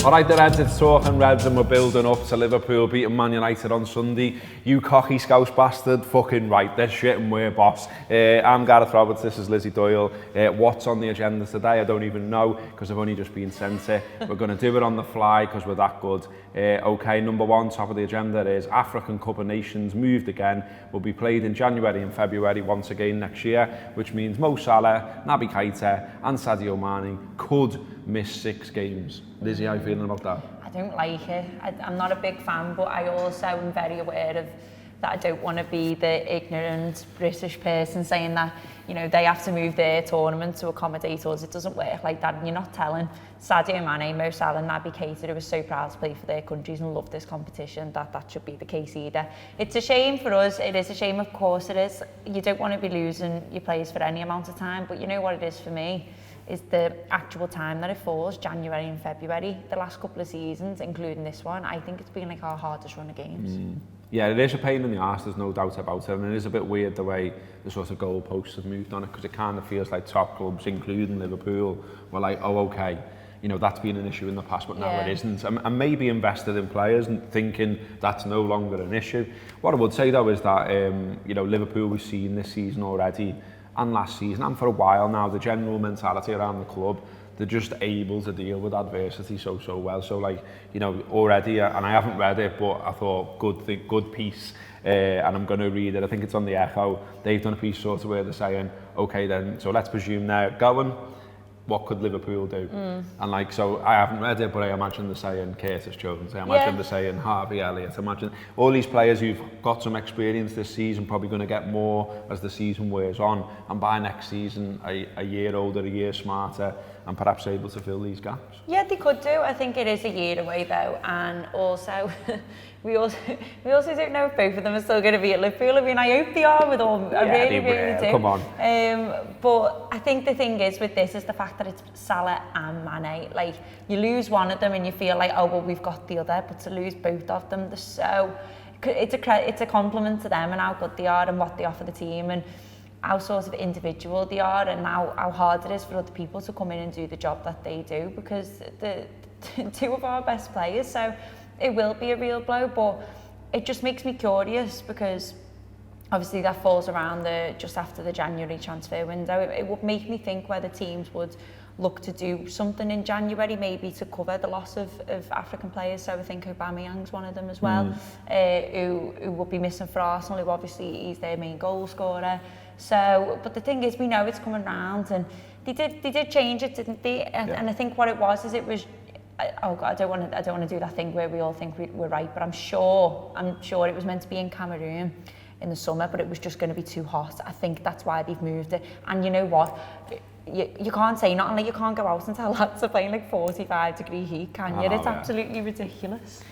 Alright, the Reds, it's talking Reds and we're building up to Liverpool beating Man United on Sunday. You cocky Scouse bastard, fucking right, they're shit and we're boss. I'm Gareth Roberts, this is Lizzi Doyle. What's on the agenda today? I don't even know because I've only just been sent it. We're going to do it on the fly because we're that good. Okay, number one, top of the agenda is African Cup of Nations moved again. Will be played in January and February once again next year, which means Mo Salah, Naby Keita and Sadio Mane could miss 6 games. Lizzie, how are you feeling about that? I don't like it. I'm not a big fan, but I also am very aware of that I don't want to be the ignorant British person saying that, you know, they have to move their tournament to accommodate us. It doesn't work like that, and you're not telling Sadio Mane, Mo Salah and Naby Keita, who are so proud to play for their countries and love this competition, that should be the case either. It's a shame for us. It is a shame, of course it is. You don't want to be losing your players for any amount of time, but you know what it is for me? Is the actual time that it falls, January and February. The last couple of seasons, including this one, I think it's been like our hardest run of games. Yeah, it is a pain in the arse, there's no doubt about it, and it is a bit weird the way the sort of goalposts have moved on it, because it kind of feels like top clubs, including Liverpool, were like, oh, okay, you know, that's been an issue in the past, but now it isn't. And maybe invested in players and thinking that's no longer an issue. What I would say, though, is that, you know, Liverpool we've seen this season already, and last season, and for a while now, the general mentality around the club, they're just able to deal with adversity so well. So, like, you know, already, and I haven't read it, but I thought good piece, and I'm going to read it. I think it's on the Echo. They've done a piece sort of where they're saying, okay, then, so let's presume they're going. What could Liverpool do? And like, so I haven't read it, but I imagine they're saying Curtis Jones, I imagine they're saying Harvey Elliott, I imagine all these players who've got some experience this season, probably going to get more as the season wears on, and by next season, a year older, a year smarter, and perhaps able to fill these gaps. Yeah, they could do. I think it is a year away though, and also we also don't know if both of them are still going to be at Liverpool. I mean, I hope they are with all. I really do. Come on. But I think the thing is with this is the fact that it's Salah and Mane. Like, you lose one of them and you feel like, oh well, we've got the other, but to lose both of them, they're so. It's a compliment to them and how good they are and what they offer the team and how sort of individual they are and how hard it is for other people to come in and do the job that they do, because the two of our best players, so it will be a real blow, but it just makes me curious because obviously that falls around just after the January transfer window. It would make me think whether teams would look to do something in January, maybe to cover the loss of African players. So I think Aubameyang's one of them as well, who will be missing for Arsenal, who obviously he's their main goal scorer. So, but the thing is, we know it's coming round, and they did change it, didn't they? And I think what it was is it was. Oh God, I don't want to do that thing where we all think we're right, but I'm sure it was meant to be in Cameroon in the summer, but it was just going to be too hot. I think that's why they've moved it. And you know what? You can't say, not only you can't go out and tell lads are playing like 45-degree heat, can you? It's absolutely ridiculous.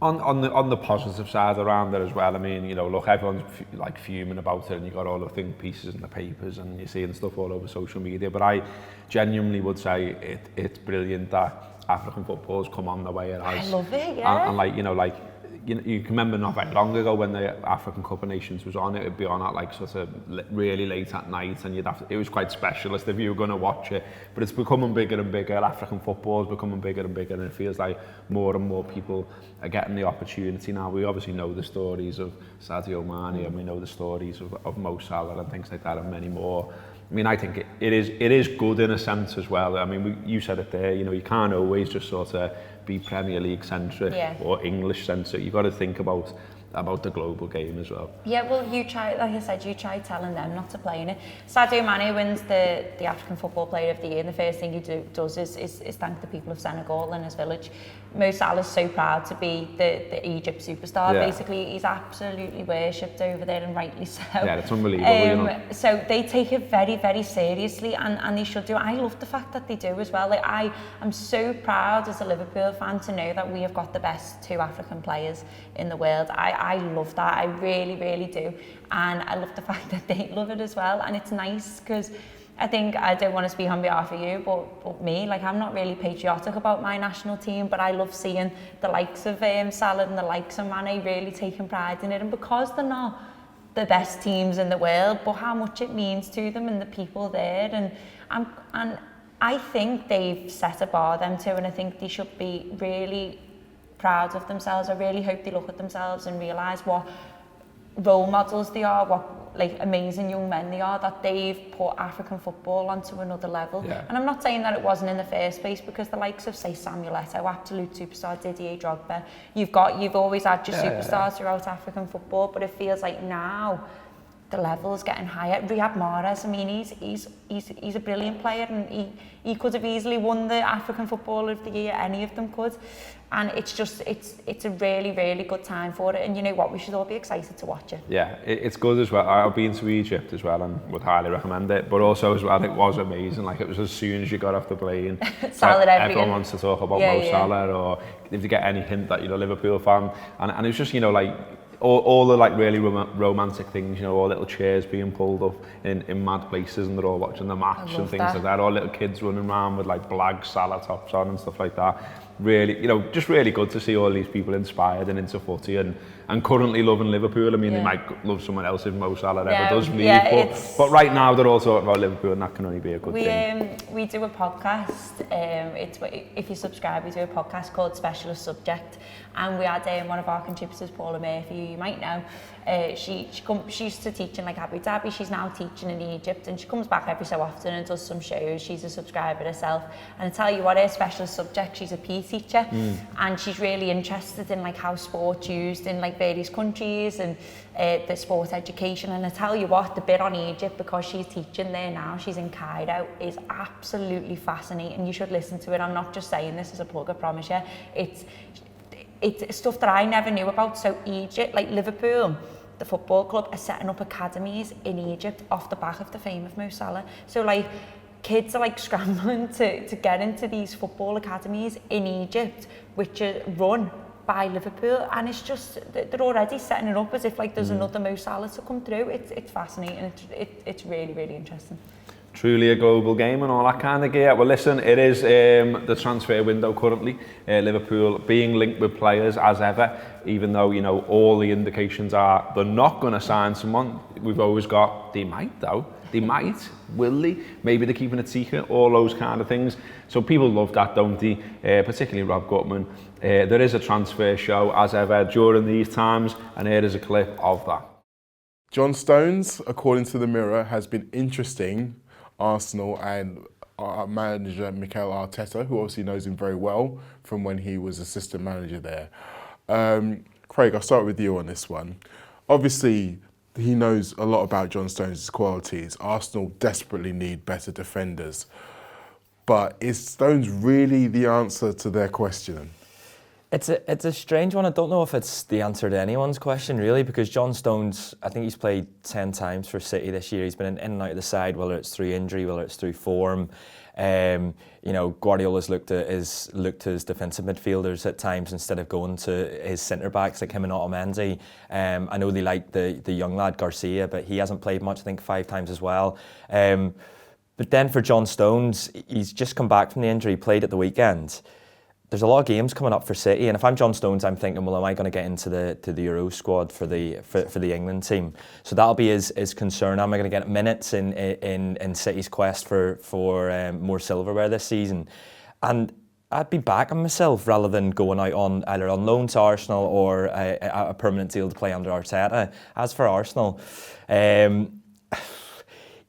On the positive side around it as well, I mean, you know, look, everyone's like fuming about it, and you got all the think pieces in the papers, and you're seeing stuff all over social media. But I genuinely would say it's brilliant that African football's come on the way it has. I love it, yeah. And like, you can remember not very long ago when the African Cup of Nations was on, it would be on at like sort of really late at night, and it was quite specialist if you were going to watch it. But it's becoming bigger and bigger. African football is becoming bigger and bigger, and it feels like more and more people are getting the opportunity now. We obviously know the stories of Sadio Mane, and we know the stories of Mo Salah and things like that, and many more. I mean, I think it is good in a sense as well. I mean, you said it there, you know, you can't always just sort of be Premier League centric or English centric. You've got to think about the global game as well. Yeah, well, you try, like I said, you try telling them not to play in it. Sadio Mane wins the African Football Player of the Year, and the first thing he does is thank the people of Senegal and his village. Mo Salah's so proud to be the Egypt superstar. Basically, he's absolutely worshipped over there, and rightly so. Yeah, it's unbelievable, you know. So they take it very, very seriously, and they should do. I love the fact that they do as well. Like, I am so proud as a Liverpool fan to know that we have got the best 2 African players in the world. I love that. I really, really do. And I love the fact that they love it as well. And it's nice because I think, I don't want to speak on behalf of you, but me, like, I'm not really patriotic about my national team, but I love seeing the likes of Salah and the likes of Mane really taking pride in it. And because they're not the best teams in the world, but how much it means to them and the people there. And I think they've set a bar, them two, and I think they should be really proud of themselves. I really hope they look at themselves and realise what role models they are, what like amazing young men they are, that they've put African football onto another level. Yeah. And I'm not saying that it wasn't in the first place, because the likes of, say, Samuel Eto'o, absolute superstar, Didier Drogba, you've always had your superstars throughout African football, but it feels like now the level's getting higher. Riyad Mahrez, I mean, he's a brilliant player, and he could have easily won the African Footballer of the Year, any of them could. And it's a really, really good time for it. And you know what, we should all be excited to watch it. Yeah, it's good as well. I've been to Egypt as well and would highly recommend it. But also as well, it was amazing. Like, it was as soon as you got off the plane. Salah everyone wants to talk about Mo Salah, or if you get any hint that you're a Liverpool fan. And it's just, you know, like, all the like really romantic things, you know, all little chairs being pulled up in mad places, and they're all watching the match and things like that. All little kids running around with like black Salah tops on and stuff like that. Really, you know, just really good to see all these people inspired and into footy and currently loving Liverpool. I mean, they might love someone else if Mo Salah ever does leave, but right now they're all talking about Liverpool, and that can only be a good thing. We do a podcast, if you subscribe, we do a podcast called Specialist Subject, and we had one of our contributors, Paula Murphy, who you might know. She used to teach in like Abu Dhabi. She's now teaching in Egypt, and she comes back every so often and does some shows. She's a subscriber herself, and I tell you what, her specialist subject, she's a PE teacher, and she's really interested in like how sport's used in like various countries and the sport education. And I tell you what, the bit on Egypt, because she's teaching there now, she's in Cairo, is absolutely fascinating. You should listen to it. I'm not just saying this as a plug, I promise you. It's stuff that I never knew about. So Egypt, like Liverpool, the football club, are setting up academies in Egypt off the back of the fame of Mo Salah. So like kids are like scrambling to get into these football academies in Egypt, which are run by Liverpool, and it's just, they're already setting it up as if like there's another Mo Salah to come through. It's fascinating. It's really, really interesting. Truly a global game and all that kind of gear. Well, listen, it is the transfer window currently. Liverpool being linked with players as ever, even though, you know, all the indications are they're not going to sign someone. We've always got, they might though. They might, will they? Maybe they're keeping it secret, all those kind of things. So people love that, don't they? Particularly Rob Gutman. There is a transfer show as ever during these times, and here is a clip of that. John Stones, according to the Mirror, has been interesting Arsenal and our manager Mikel Arteta, who obviously knows him very well from when he was assistant manager there. Craig, I'll start with you on this one. Obviously, he knows a lot about John Stones' qualities. Arsenal desperately need better defenders. But is Stones really the answer to their question? It's a strange one. I don't know if it's the answer to anyone's question, really, because John Stones, I think he's played 10 times for City this year. He's been in and out of the side, whether it's through injury, whether it's through form. You know, Guardiola's looked at his defensive midfielders at times instead of going to his centre-backs like him and Otamendi. I know they like the young lad Garcia, but he hasn't played much, I think 5 times as well. But then for John Stones, he's just come back from the injury, played at the weekend. There's a lot of games coming up for City, and if I'm John Stones, I'm thinking, well, am I going to get into the Euro squad for the England team? So that'll be his concern. Am I going to get minutes in City's quest for more silverware this season? And I'd be backing myself rather than going out on either on loan to Arsenal or a permanent deal to play under Arteta. As for Arsenal,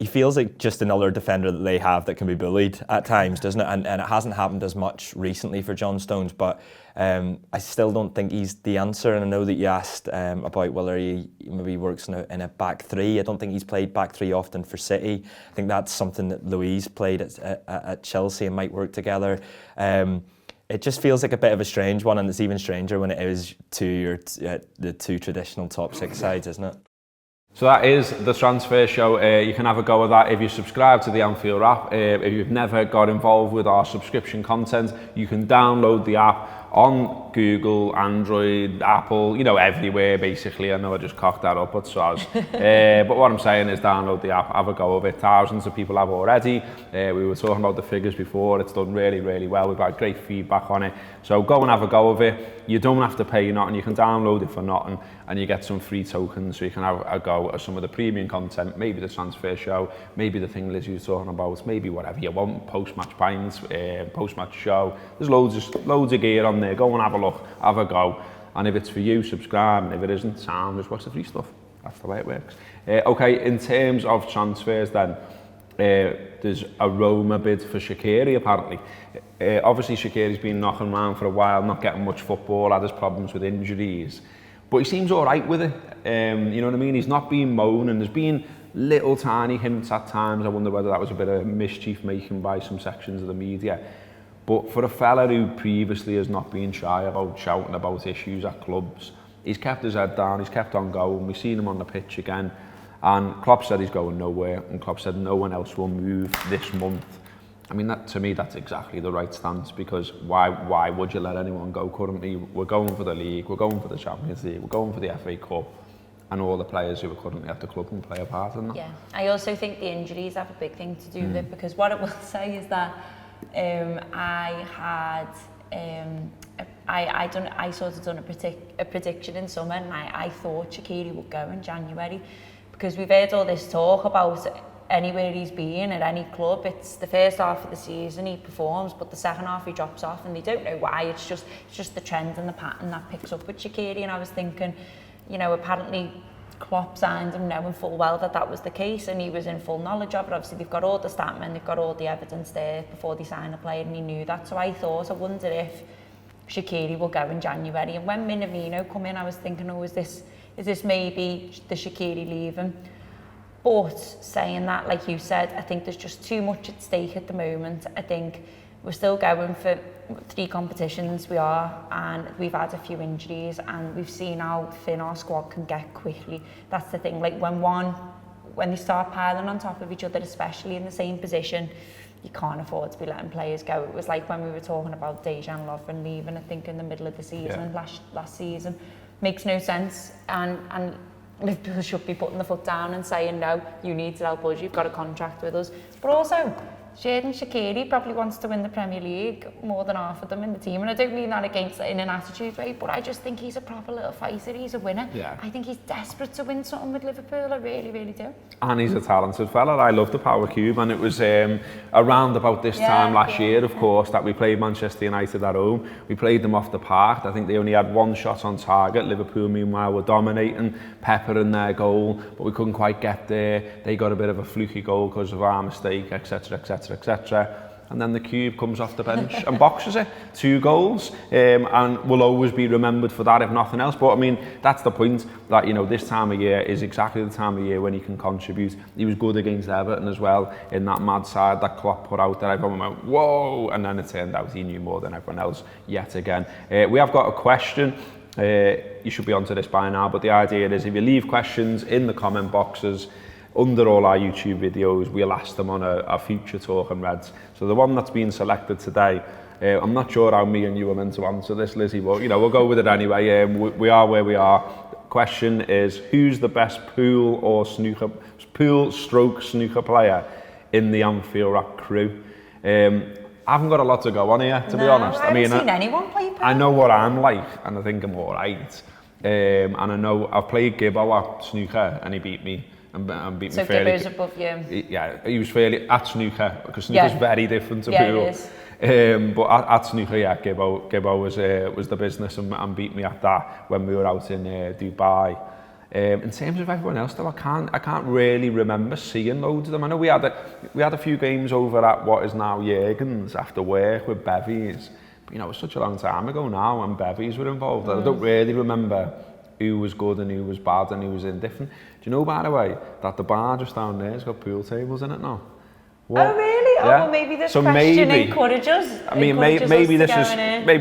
he feels like just another defender that they have that can be bullied at times, doesn't it? And it hasn't happened as much recently for John Stones, but I still don't think he's the answer. And I know that you asked about whether he maybe works in a back three. I don't think he's played back three often for City. I think that's something that Luis played at Chelsea and might work together. It just feels like a bit of a strange one, and it's even stranger when it is the two traditional top 6 sides, isn't it? So that is the transfer show. You can have a go at that if you subscribe to the Anfield app. If you've never got involved with our subscription content, you can download the app on Google, Android, Apple, you know, everywhere basically. I know I just cocked that up, but soz. But what I'm saying is download the app, have a go of it. Thousands of people have already. We were talking about the figures before. It's done really, really well. We've had great feedback on it. So go and have a go of it. You don't have to pay nothing. You can download it for nothing, and you get some free tokens, so you can have a go at some of the premium content, maybe the transfer show, maybe the thing Lizzie was talking about, maybe whatever you want, post-match pints, post-match show. There's loads of gear on there. Go and have a look, have a go. And if it's for you, subscribe, and if it isn't, sound, just watch the free stuff. That's the way it works. Okay, in terms of transfers then, there's a Roma bid for Shaqiri apparently. Obviously Shaqiri's been knocking around for a while, not getting much football, had his problems with injuries, but he seems all right with it. You know what I mean? He's not been moaning. There's been little tiny hints at times. I wonder whether that was a bit of mischief making by some sections of the media. But for a fella who previously has not been shy about shouting about issues at clubs, he's kept his head down, he's kept on going. We've seen him on the pitch again. And Klopp said he's going nowhere, and Klopp said no one else will move this month. I mean, that, to me, that's exactly the right stance, because why would you let anyone go currently? We're going for the league, we're going for the Champions League, we're going for the FA Cup, and all the players who are currently at the club can play a part in that. Yeah, I also think the injuries have a big thing to do with it, because what I will say is that I sort of done a prediction in summer, and I thought Shaqiri would go in January, because we've heard all this talk about anywhere he's been at any club, it's the first half of the season he performs, but the second half he drops off, and they don't know why. It's just the trend and the pattern that picks up with Shaqiri. And I was thinking, you know, apparently Klopp signed him knowing full well that was the case, and he was in full knowledge of it. Obviously they've got all the statmen, they've got all the evidence there before they sign a player, and he knew that. So I wonder if Shaqiri will go in January. And when Minamino come in, I was thinking, oh, is this maybe the Shaqiri leaving? But saying that, like you said, I think there's just too much at stake at the moment. I think we're still going for 3 competitions, we are, and we've had a few injuries, and we've seen how thin our squad can get quickly. That's the thing, like when they start piling on top of each other, especially in the same position, you can't afford to be letting players go. It was like when we were talking about Dejan Lovren leaving, I think in the middle of the season, last season. Makes no sense, and Liverpool should be putting the foot down and saying, no, you need to help us, you've got a contract with us. But also, Sheridan Shari probably wants to win the Premier League more than half of them in the team, and I don't mean that in an attitude way, but I just think he's a proper little fighter, he's a winner. Yeah. I think he's desperate to win something with Liverpool, I really, really do. And he's a talented fella. I love the power cube, and it was around about this time last year, of course, that we played Manchester United at home. We played them off the park. I think they only had 1 shot on target. Liverpool, meanwhile, were dominating, peppering their goal, but we couldn't quite get there. They got a bit of a fluky goal because of our mistake, etc, etc, etc. And then the cube comes off the bench and boxes it. 2 goals, and will always be remembered for that, if nothing else. But I mean, that's the point, that, you know, this time of year is exactly the time of year when he can contribute. He was good against Everton as well, in that mad side that Klopp put out there. Everyone went, whoa, and then it turned out he knew more than everyone else yet again. We have got a question. You should be onto this by now, but the idea is if you leave questions in the comment boxes under all our YouTube videos, we'll ask them on a future Talking Reds. So the one that's been selected today, I'm not sure how me and you are meant to answer this, Lizzie, but you know, we'll go with it anyway. We are where we are. Question is, who's the best pool stroke snooker player in the Anfield Rock crew? I haven't got a lot to go on here, to be honest. I haven't seen anyone play pool. I know what I'm like, and I think I'm all right. And I know I've played Gibbo at snooker, and he beat me. And beat me fairly. So Gibbo's above you? Yeah, he was fairly at snooker, because snooker's very different to pool. It is. But at snooker, yeah, Gibbo was the business and beat me at that when we were out in Dubai. In terms of everyone else, though, I can't really remember seeing loads of them. I know we had a few games over at what is now Jürgen's after work with bevies. But, you know, it was such a long time ago now when bevies were involved. I don't really remember who was good and who was bad and who was indifferent. Do you know, by the way, that the bar just down there has got pool tables in it now? What? Oh really? Yeah. Oh, well, maybe this question encourages. I mean, maybe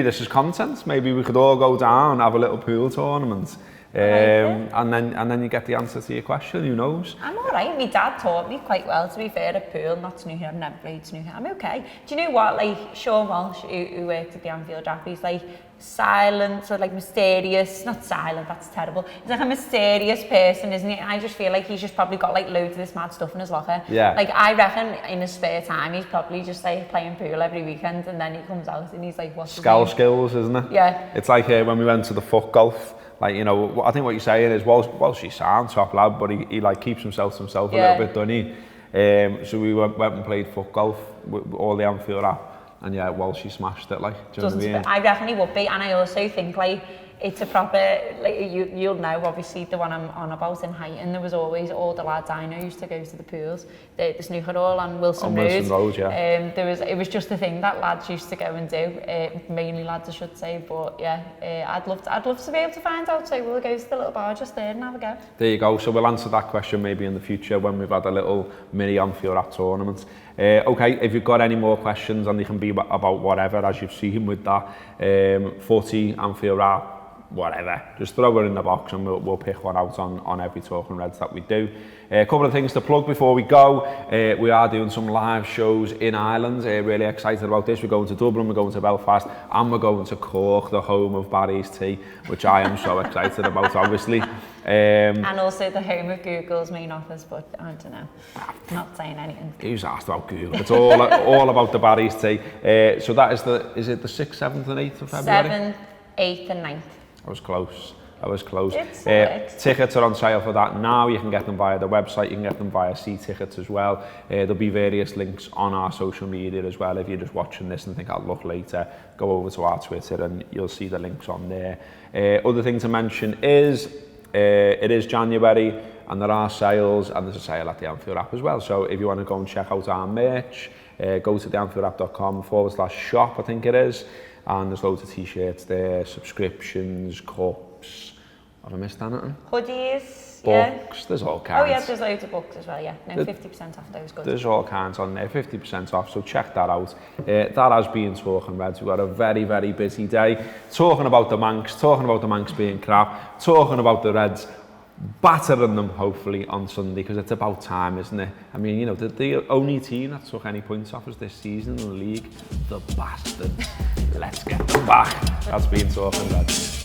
this is content. Maybe we could all go down, have a little pool tournament. And then you get the answer to your question, who knows? I'm alright, my dad taught me quite well, to be fair, at Poole, not Snooker, I've never played Snooker, I'm okay. Do you know what, like, Sean Walsh, who worked at the Anfield Wrap, he's like silent, or like mysterious, not silent, that's terrible. He's like a mysterious person, isn't he? And I just feel like he's just probably got like loads of this mad stuff in his locker. Yeah. Like, I reckon in his spare time, he's probably just like playing pool every weekend, and then he comes out and he's like, what's his name? Skills, isn't it? Yeah. It's like when we went to the foot golf, like, you know, I think what you're saying is, Walsh he's sound, top lad, but he like keeps himself to himself a little bit, doesn't he? So we went and played foot golf with all the Anfield Wrap, and yeah, Walsh he smashed it, like, do you know what I mean? I reckon he would be, and I also think like it's a proper, like you'll know obviously the one I'm on about in Highton, there was always all the lads I know used to go to the pools, the snooker hall on Wilson Road. Wilson Road, yeah. It was just a thing that lads used to go and do, mainly lads I should say, but yeah, I'd love to be able to find out, so we'll go to the little bar just there and have a go. There you go, so we'll answer that question maybe in the future when we've had a little mini Anfield Wrap tournament. Okay, if you've got any more questions, and they can be about whatever, as you've seen with that, footy, Anfield Wrap, whatever, just throw it in the box and we'll pick one out on every Talking Reds that we do. A couple of things to plug before we go. We are doing some live shows in Ireland. Really excited about this. We're going to Dublin, we're going to Belfast, and we're going to Cork, the home of Barry's Tea, which I am so excited about, obviously. And also the home of Google's main office, but I don't know, not saying anything. Who's asked about Google? It's all about the Barry's Tea. So that is it the 6th, 7th and 8th of February? 7th, 8th and 9th. I was close. Tickets are on sale for that now. You can get them via the website, you can get them via C-Tickets as well. There'll be various links on our social media as well. If you're just watching this and think I'll look later, go over to our Twitter and you'll see the links on there. Other thing to mention is it is January and there are sales, and there's a sale at the Anfield Wrap as well. So if you want to go and check out our merch, go to theanfieldwrap.com/shop, I think it is. And there's loads of t-shirts there, subscriptions, cups. Have I missed anything? Hoodies, books, there's all kinds. Oh yeah, there's loads of books as well, yeah. No, 50% off those, good. There's all kinds on there, 50% off, so check that out. That has been Talking Reds. We've got a very, very busy day. Talking about the Manx being crap, talking about the Reds battering them, hopefully, on Sunday, because it's about time, isn't it? I mean, you know, the only team that took any points off us this season in the league, the bastards. Let's get them back. That's been Talking Reds.